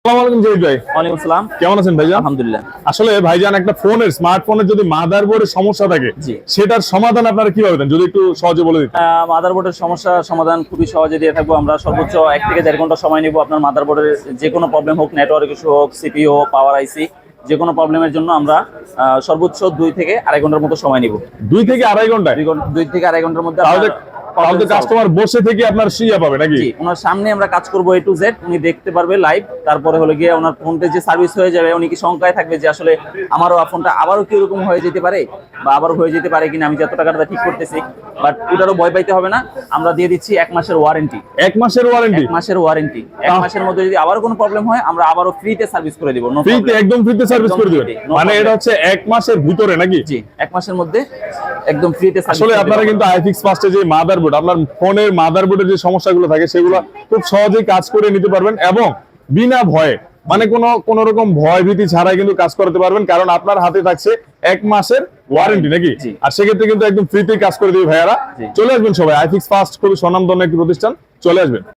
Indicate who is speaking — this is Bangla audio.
Speaker 1: কেমন আছেন ভাইজান?
Speaker 2: আলহামদুলিল্লাহ।
Speaker 1: আসলে ভাইজান একটা স্মার্টফোনের যদি মাদারবোর্ডের সমস্যা থাকে সেটার সমাধান আপনারা কিভাবে দেন যদি একটু সহজে বলে দিতেন।
Speaker 2: মাদারবোর্ডের সমস্যা সমাধান খুবই সহজে দিয়ে থাকবো আমরা। সর্বোচ্চ 1 থেকে 1.5 ঘন্টা সময় নিব। আপনার মাদারবোর্ডের যে কোনো প্রবলেম হোক, নেটওয়ার্ক ইস্যু হোক, সিপিইউ হোক, পাওয়ার আইসি, যে কোনো প্রবলেমের জন্য আমরা সর্বোচ্চ 2 থেকে 2.5 ঘন্টার মতো সময় নিব।
Speaker 1: 2 থেকে 2.5 ঘন্টা?
Speaker 2: 2 থেকে 2.5 ঘন্টার মধ্যে
Speaker 1: তাহলে কাস্টমার বসে থেকে আপনার সিয়া পাবে নাকি?
Speaker 2: জি, ওনার সামনে আমরা কাজ করব A to Z, উনি দেখতে পারবে লাইভ। তারপরে হলো গিয়ে ওনার ফোনটা যে সার্ভিস হয়ে যাবে, উনি কি শঙ্কায় থাকবে যে আসলে আমারও ফোনটা আবারও কি এরকম হয়ে যেতে পারে বা আবারও হয়ে যেতে পারে কিনা, আমি যত টাকাটা ঠিক করতেছি। বাট ওটারও ভয় পাইতে হবে না, আমরা দিয়ে দিচ্ছি 1 মাসের ওয়ারেন্টি।
Speaker 1: 1 মাসের ওয়ারেন্টি?
Speaker 2: 1 মাসের ওয়ারেন্টি। 1 মাসের মধ্যে যদি আবারও কোনো প্রবলেম হয় আমরা আবারও ফ্রিতে সার্ভিস করে দিব।
Speaker 1: ফ্রিতে, একদম ফ্রিতে সার্ভিস করে দিবেন? মানে এটা হচ্ছে 1 মাসের ভিতরে নাকি?
Speaker 2: জি, 1 মাসের মধ্যে একদম ফ্রিতে সার্ভিস।
Speaker 1: আসলে আপনারা কিন্তু আইফিক্স ফার্স্টে যে মাদারবোর্ড, আপনার ফোনের মাদারবোর্ডের যে সমস্যাগুলো থাকে সেগুলো খুব সহজেই কাজ করে নিতে পারবেন এবং বিনা ভয়ে, মানে কোন রকম ভয় ভীতি ছাড়াই কিন্তু কাজ করতে পারবেন, কারণ আপনার হাতে থাকছে 1 মাসের ওয়ারেন্টি নাকি? আর সেক্ষেত্রে কিন্তু একদম ফ্রিতেই কাজ করে দিবে ভাইয়ারা। চলে আসবেন সবাই, আইফিক্স ফার্স্ট খুবই স্বনামধন্য একটি প্রতিষ্ঠান, চলে আসবেন।